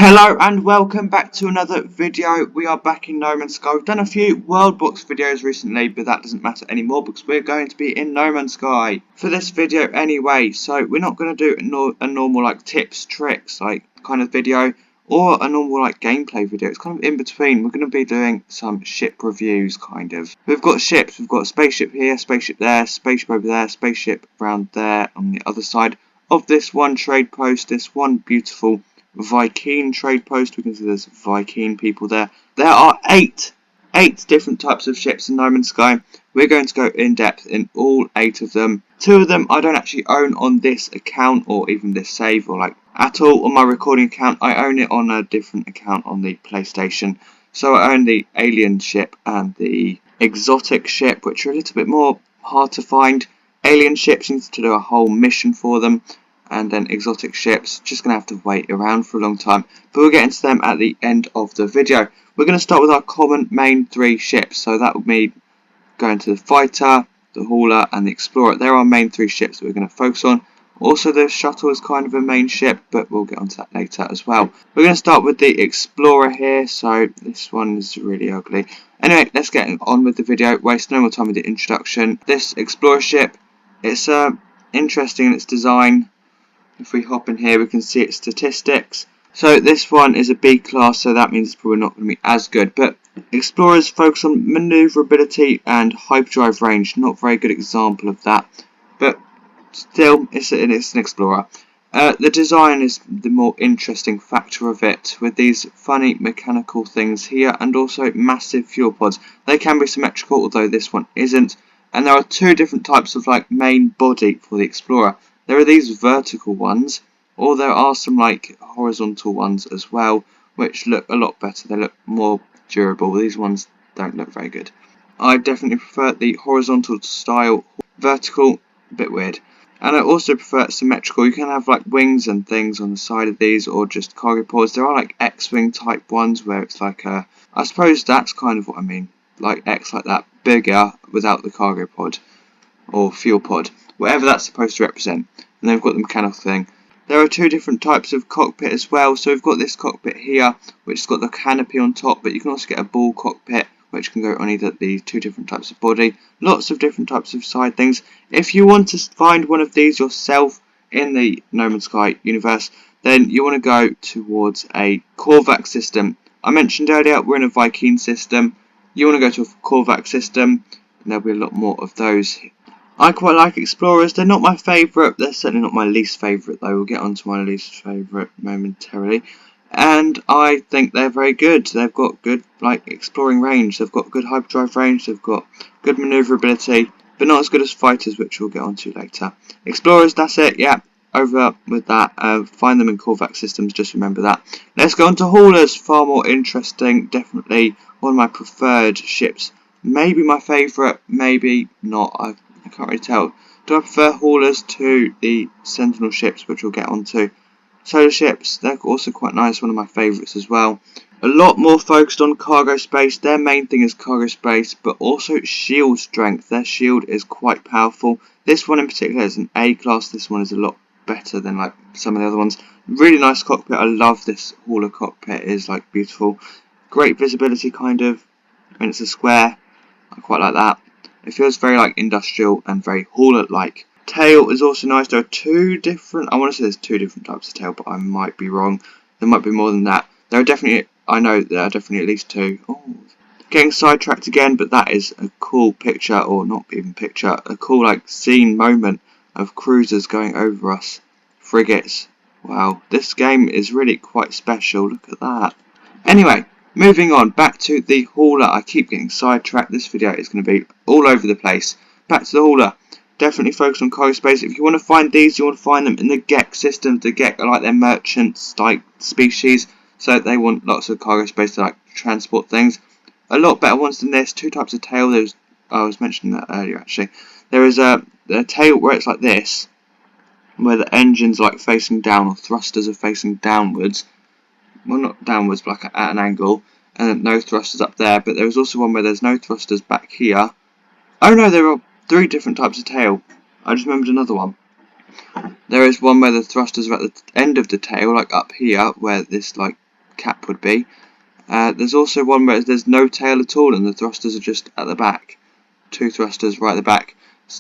Hello and welcome back to another video. We are back in No Man's Sky. We've done a few World Box videos recently, but that doesn't matter anymore because we're going to be in No Man's Sky for this video anyway. So we're not going to do a normal like tips, tricks like kind of video or a normal like gameplay video. It's kind of in between. We're going to be doing some ship reviews kind of. We've got ships. We've got a spaceship here, spaceship there, spaceship over there, spaceship around there on the other side of this one trade post, this one beautiful Viking trade post. We can see there's Viking people there. There are eight different types of ships in No Man's Sky. We're going to go in depth in all 8 of them. 2 of them I don't actually own on this account or even this save or like at all on my recording account. I own it on a different account on the PlayStation. So I own the alien ship and the exotic ship, which are a little bit more hard to find. Alien ships, you need to do a whole mission for them. And then exotic ships, just going to have to wait around for a long time. But we'll get into them at the end of the video. We're going to start with our common main 3 ships. So that would mean going to the fighter, the hauler and the explorer. They're our main 3 ships that we're going to focus on. Also the shuttle is kind of a main ship, but we'll get onto that later as well. We're going to start with the explorer here. So this one is really ugly. Anyway, let's get on with the video. Waste no more time with the introduction. This explorer ship, it's interesting in its design. If we hop in here, we can see its statistics. So this one is a B class, so that means it's probably not going to be as good. But explorers focus on maneuverability and hyperdrive range. Not a very good example of that, but still, it's an explorer. The design is the more interesting factor of it, with these funny mechanical things here, and also massive fuel pods. They can be symmetrical, although this one isn't. And there are 2 different types of like main body for the explorer. There are these vertical ones, or there are some like horizontal ones as well, which look a lot better. They look more durable. These ones don't look very good. I definitely prefer the horizontal style. Vertical, a bit weird. And I also prefer symmetrical. You can have like wings and things on the side of these, or just cargo pods. There are like X-wing type ones where it's like a, I suppose that's kind of what I mean, like X like that, bigger without the cargo pod or fuel pod, whatever that's supposed to represent. And they've got the mechanical thing. There are 2 different types of cockpit as well. So we've got this cockpit here, which has got the canopy on top, but you can also get a ball cockpit, which can go on either the 2 different types of body. Lots of different types of side things. If you want to find one of these yourself in the No Man's Sky universe, then you want to go towards a Korvax system. I mentioned earlier we're in a Viking system. You want to go to a Korvax system, and there'll be a lot more of those. I quite like explorers. They're not my favourite. They're certainly not my least favourite though. We'll get on to my least favourite momentarily. And I think they're very good. They've got good like exploring range. They've got good hyperdrive range. They've got good manoeuvrability, but not as good as fighters, which we'll get onto later. Explorers, that's it. Yeah, over with that. Find them in Korvax systems. Just remember that. Let's go on to haulers. Far more interesting. Definitely one of my preferred ships. Maybe my favourite. Maybe not. I can't really tell. Do I prefer haulers to the sentinel ships, which we'll get onto? Solar ships, they're also quite nice, one of my favourites as well. A lot more focused on cargo space. Their main thing is cargo space, but also shield strength. Their shield is quite powerful. This one in particular is an A class. This one is a lot better than like some of the other ones. Really nice cockpit. I love this hauler cockpit. It is like beautiful. Great visibility kind of. When it's a square, I quite like that. It feels very like industrial and very hauler-like. Tail is also nice. There are 2 different, I want to say there's 2 different types of tail, but I might be wrong. There might be more than that. There are definitely, I know there are definitely at least 2. Oh, getting sidetracked again, but that is a cool picture, or not even picture, a cool like scene moment of cruisers going over us. Frigates. Wow, this game is really quite special. Look at that. Anyway, moving on, back to the hauler. I keep getting sidetracked. This video is going to be all over the place. Back to the hauler. Definitely focus on cargo space. If you want to find these, you want to find them in the GEC system. The GEC are like their merchants, like species, so they want lots of cargo space to like transport things. A lot better ones than this. 2 types of tail. I was mentioning that earlier actually. There is a tail where it's like this, where the engine's like facing down, or thrusters are facing downwards. Well, not downwards, but like at an angle, and no thrusters up there. But there's also one where there's no thrusters back here. Oh no, there are 3 different types of tail. I just remembered another one. There is one where the thrusters are at the end of the tail, like up here, where this like cap would be. There's also one where there's no tail at all and the thrusters are just at the back. 2 thrusters right at the back.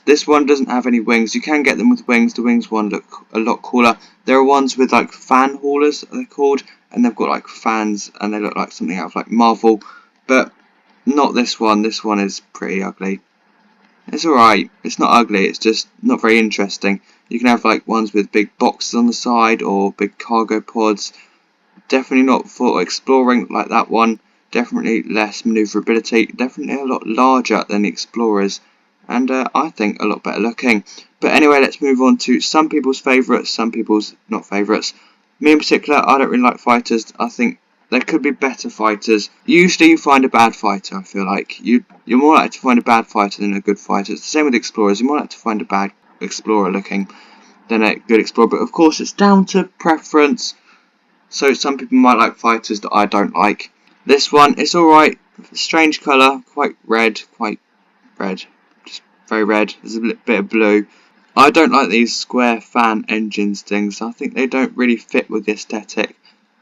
This one doesn't have any wings. You can get them with wings. The wings one look a lot cooler. There are ones with like fan haulers, they're called, and they've got like fans and they look like something out of like Marvel, but not this one. This one is pretty ugly. It's alright. It's not ugly, it's just not very interesting. You can have like ones with big boxes on the side or big cargo pods. Definitely not for exploring like that one. Definitely less manoeuvrability. Definitely a lot larger than the Explorers. And I think a lot better looking. But anyway, let's move on to some people's favourites, some people's not favourites. Me in particular, I don't really like fighters. I think there could be better fighters. Usually you find a bad fighter, I feel like. You're more likely to find a bad fighter than a good fighter. It's the same with Explorers. You're more likely to find a bad Explorer looking than a good Explorer. But of course, it's down to preference. So some people might like fighters that I don't like. This one, it's alright. Strange colour, quite red. Just very red. There's a bit of blue. I don't like these square fan engines things. I think they don't really fit with the aesthetic.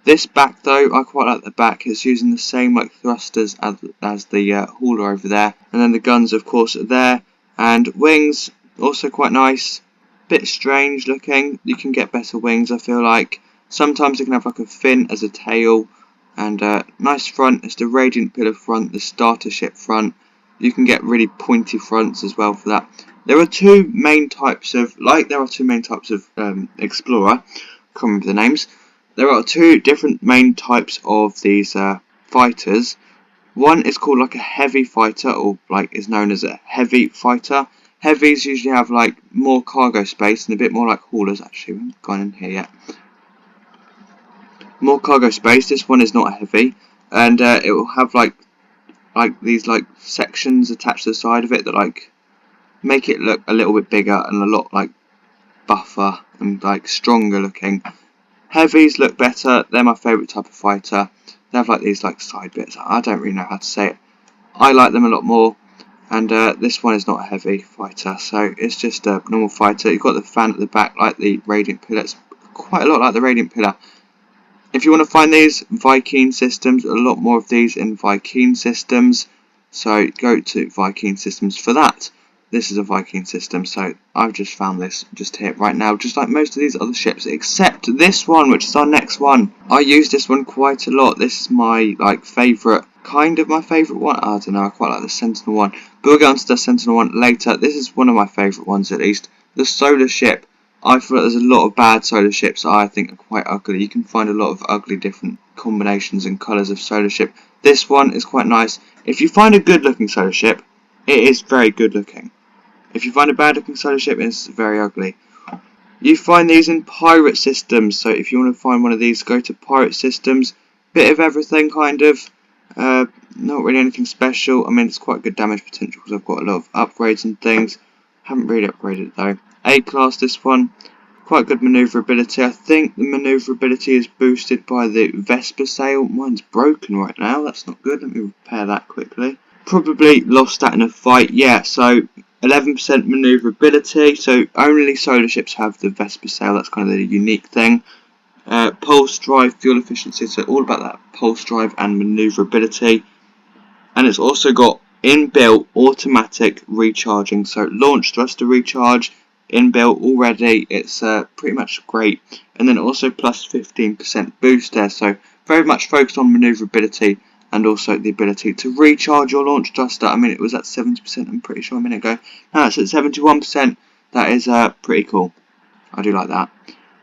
This back though, I quite like the back. It's using the same like thrusters as the hauler over there. And then the guns of course are there. And wings, also quite nice. Bit strange looking. You can get better wings, I feel like. Sometimes they can have like a fin as a tail. And nice front. It's the Radiant Pillar front, the starter ship front. You can get really pointy fronts as well for that. There are two main types of, Explorer. Can't remember the names. There are 2 different main types of these fighters. One is called like a heavy fighter, or like is known as a heavy fighter. Heavies usually have like more cargo space and a bit more like haulers. Actually, we haven't gone in here yet. More cargo space. This one is not heavy, and it will have like these like sections attached to the side of it that like make it look a little bit bigger and a lot like buffer and like stronger looking. Heavies look better. They're my favourite type of fighter. They have like these like side bits. I don't really know how to say it. I like them a lot more. And this one is not a heavy fighter, so it's just a normal fighter. You've got the fan at the back like the Radiant Pillar. It's quite a lot like the Radiant Pillar. If you want to find these Viking systems, a lot more of these in Viking systems. So go to Viking systems for that. This is a Viking system, so I've just found this just here right now, just like most of these other ships, except this one, which is our next one. I use this one quite a lot. This is my favourite, kind of my favourite one. I don't know, I quite like the Sentinel one, but we'll get onto the Sentinel one later. This is one of my favourite ones, at least. The solar ship. I feel like there's a lot of bad solar ships I think are quite ugly. You can find a lot of ugly different combinations and colours of solar ship. This one is quite nice. If you find a good looking solar ship, it is very good looking. If you find a bad looking solar ship, it's very ugly. You find these in pirate systems, so if you want to find one of these, go to pirate systems. Bit of everything, kind of. Not really anything special. I mean, it's quite good damage potential because I've got a lot of upgrades and things. Haven't really upgraded it though. A-class, this one. Quite good manoeuvrability. I think the manoeuvrability is boosted by the Vesper sail. Mine's broken right now. That's not good. Let me repair that quickly. Probably lost that in a fight. Yeah, so 11% manoeuvrability. So only solar ships have the Vesper sail. That's kind of the unique thing. Pulse drive, fuel efficiency. So all about that pulse drive and manoeuvrability. And it's also got inbuilt automatic recharging. So launch thruster recharge. Inbuilt already, it's pretty much great, and then also plus 15% boost there, so very much focused on manoeuvrability and also the ability to recharge your launch thruster. I mean, it was at 70%, I'm pretty sure a minute ago. Now it's at 71%. That is pretty cool. I do like that.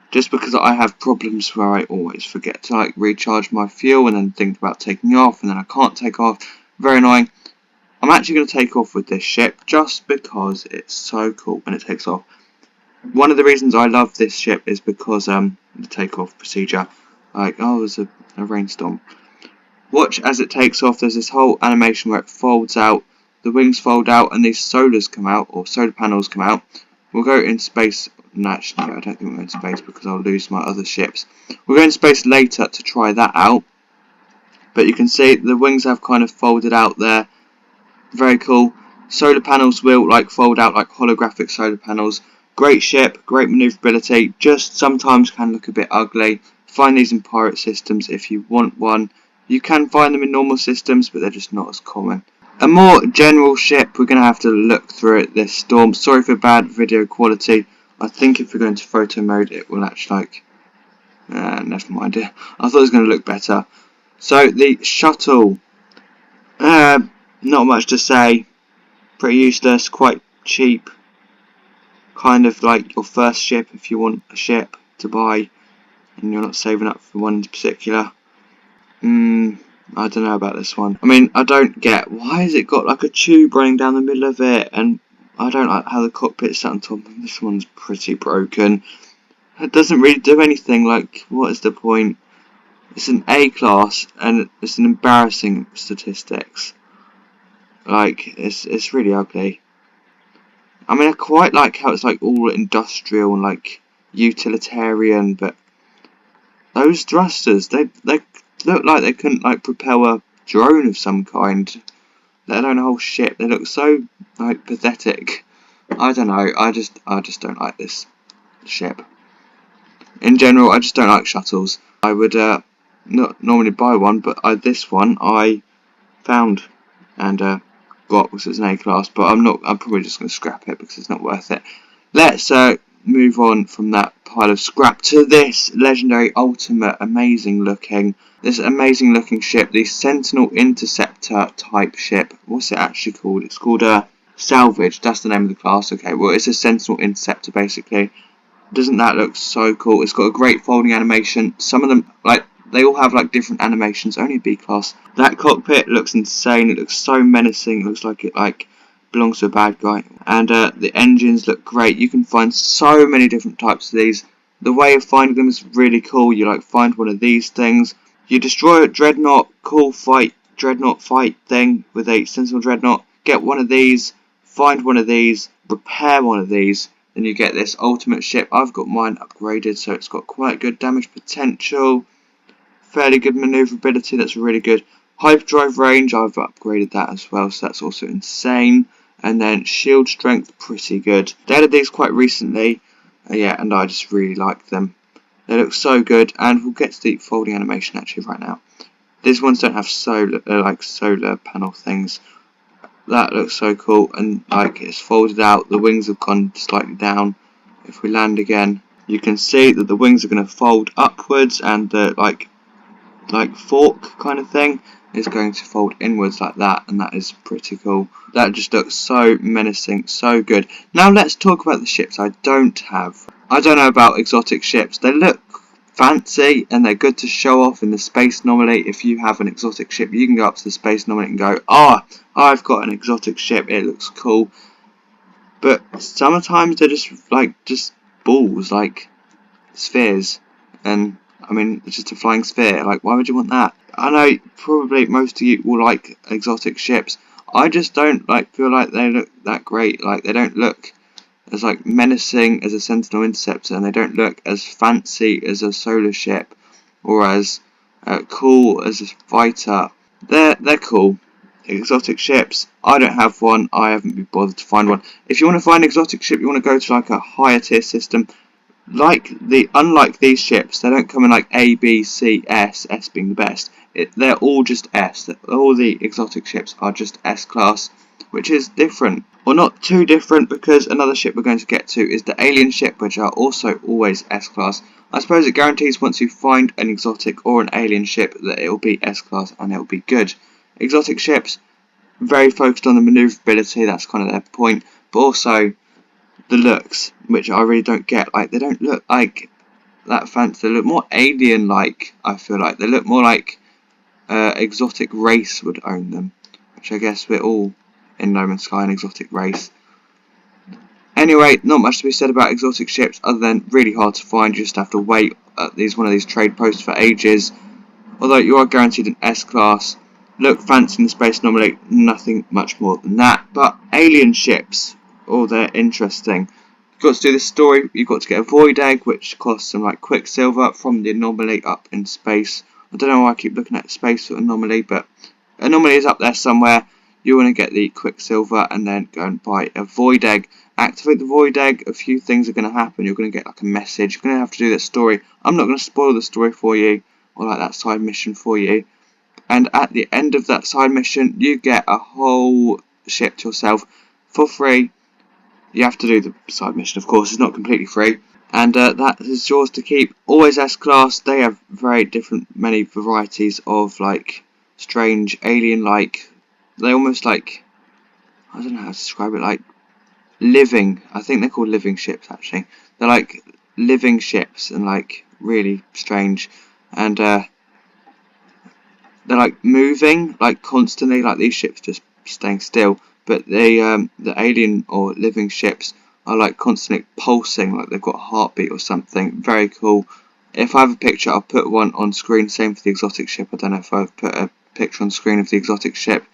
Just because I have problems where I always forget to recharge my fuel and then think about taking off, and then I can't take off. Very annoying. I'm actually going to take off with this ship just because it's so cool when it takes off. One of the reasons I love this ship is because the takeoff procedure. There's a rainstorm. Watch as it takes off. There's this whole animation where it folds out, the wings fold out, and these solars come out, or solar panels come out. We'll go in space. No, actually, I don't think we'll go in space because I'll lose my other ships. We'll go in space later to try that out. But you can see the wings have kind of folded out there. Very cool. Solar panels will fold out like holographic solar panels. Great ship, great manoeuvrability. Just sometimes can look a bit ugly. Find these in pirate systems if you want one. You can find them in normal systems, but they're just not as common. A more general ship, we're going to have to look through it this storm. Sorry for bad video quality. I think if we're going to photo mode, it will actually never mind it. I thought it was going to look better. So the Shuttle, not much to say. Pretty useless, quite cheap. Kind of like your first ship if you want a ship to buy and you're not saving up for one in particular. I don't know about this one. I mean, I don't get why has it got like a tube running down the middle of it, and I don't like how the cockpit's sat on top. This one's pretty broken. It doesn't really do anything. Like, what is the point? It's an A class and it's an embarrassing statistics. Like, it's really ugly. I mean, I quite like how it's like all industrial and like utilitarian, but those thrusters, they look like they couldn't like propel a drone of some kind, let alone a whole ship. They look so like pathetic. I don't know. I just don't like this ship. In general, I just don't like shuttles. I would not normally buy one, but this one I found and got because it's an A class. But I'm probably just going to scrap it because it's not worth it. Let's move on from that pile of scrap to this legendary ultimate amazing looking ship, the Sentinel Interceptor type ship. What's it actually called? It's called Salvage. That's the name of the class. Okay, well, it's a Sentinel Interceptor basically. Doesn't that look so cool? It's got a great folding animation. Some of them, like, they all have like different animations. Only B class. That cockpit looks insane. It looks so menacing. It looks like it belongs to a bad guy. And the engines look great. You can find so many different types of these. The way of finding them is really cool. You like find one of these things. You destroy a dreadnought, cool dreadnought fight thing with a Sentinel dreadnought. Get one of these. Find one of these. Repair one of these. Then you get this ultimate ship. I've got mine upgraded, so it's got quite good damage potential. Fairly good maneuverability. That's really good. Hyperdrive range, I've upgraded that as well, so that's also insane. And then shield strength, pretty good. They added these quite recently, yeah, and I just really like them. They look so good, and we'll get to the folding animation actually right now. These ones don't have solar panel things. That looks so cool, and like it's folded out. The wings have gone slightly down. If we land again, you can see that the wings are going to fold upwards, and the like fork kind of thing is going to fold inwards like that, and that is pretty cool. That just looks so menacing, so good. Now let's talk about the ships I don't have. I don't know about exotic ships. They look fancy and they're good to show off in the space anomaly. If you have an exotic ship, you can go up to the space anomaly and go, I've got an exotic ship, it looks cool. But sometimes they're just balls, like spheres, and I mean, it's just a flying sphere. Like, why would you want that? I know probably most of you will like exotic ships. I just don't feel like they look that great. Like, they don't look as like menacing as a Sentinel Interceptor, and they don't look as fancy as a solar ship or as cool as a fighter. They're cool. Exotic ships. I don't have one. I haven't been bothered to find one. If you want to find an exotic ship, you want to go to like a higher tier system. Unlike these ships, they don't come in like A, B, C, S, S being the best. They're all just S. All the exotic ships are just S class, which is different. Or not too different, because another ship we're going to get to is the alien ship, which are also always S class. I suppose it guarantees once you find an exotic or an alien ship that it will be S class and it will be good. Exotic ships, very focused on the maneuverability, that's kind of their point, but also the looks, which I really don't get. Like, they don't look like that fancy. They look more alien-like, I feel like. They look more like exotic race would own them, which I guess we're all in No Man's Sky an exotic race. Anyway, not much to be said about exotic ships other than really hard to find. You just have to wait at one of these trade posts for ages. Although you are guaranteed an S class. Look fancy in the space anomaly, nothing much more than that. But alien ships, they're interesting. You've got to do this story. You've got to get a void egg, which costs some like quicksilver from the anomaly up in space. I don't know why I keep looking at space for anomaly, but anomaly is up there somewhere. You want to get the quicksilver and then go and buy a void egg. activate the void egg, a few things are going to happen. You're going to get like a message. You're going to have to do that story. I'm not going to spoil the story for you, or like that side mission for you. And at the end of that side mission, you get a whole ship to yourself for free. You have to do the side mission, of course. It's not completely free. And that is yours to keep. Always S-Class. They have very many varieties of like strange alien-like. They almost like, I don't know how to describe it, like living. I think they're called living ships actually. They're like living ships and like really strange. And they're like moving like constantly. Like these ships just staying still. But the alien or living ships are like constantly pulsing, like they've got a heartbeat or something. Very cool. If I have a picture, I'll put one on screen. Same for the exotic ship. I don't know if I've put a picture on screen of the exotic ship.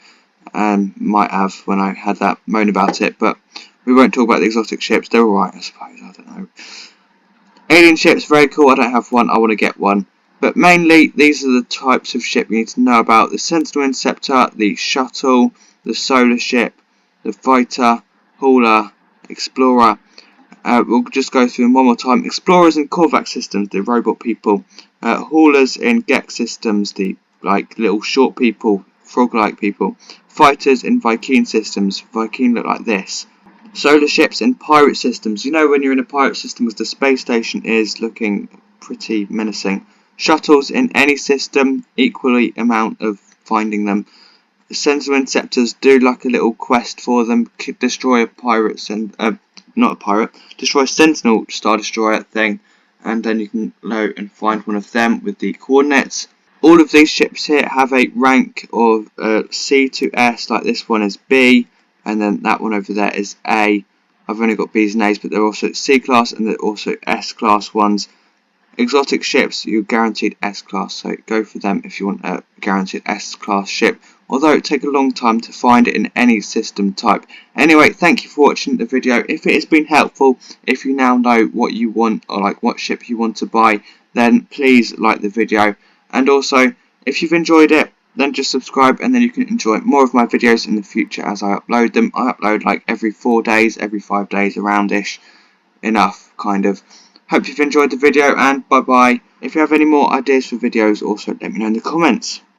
Might have when I had that moan about it, but we won't talk about the exotic ships. They're alright, I suppose. I don't know. Alien ships, very cool. I don't have one. I want to get one. But mainly, these are the types of ship you need to know about: the Sentinel Interceptor, the Shuttle, the Solar Ship, the Fighter, Hauler, Explorer. We'll just go through them one more time. Explorers in Korvax systems, the robot people. Haulers in Gex systems, the like little short people, frog-like people. Fighters in Vy'keen systems. Vy'keen look like this. Solar ships in pirate systems. You know when you're in a pirate system, as the space station is looking pretty menacing. Shuttles in any system, equally amount of finding them. The Sentinel Interceptors do like a little quest for them. Destroy a pirate and not a pirate. Destroy a Sentinel Star Destroyer thing, and then you can go and find one of them with the coordinates. All of these ships here have a rank of C to S. Like this one is B, and then that one over there is A. I've only got B's and A's, but they're also C class and they're also S class ones. Exotic ships, you're guaranteed S-Class, so go for them if you want a guaranteed S-Class ship, although it takes a long time to find it in any system type. Anyway, thank you for watching the video. If it has been helpful, if you now know what you want, or like what ship you want to buy, then please like the video. And also, if you've enjoyed it, then just subscribe, and then you can enjoy more of my videos in the future as I upload them. I upload like every 4 days, every 5 days, around-ish. Enough, kind of. Hope you've enjoyed the video, and bye bye. If you have any more ideas for videos, also let me know in the comments.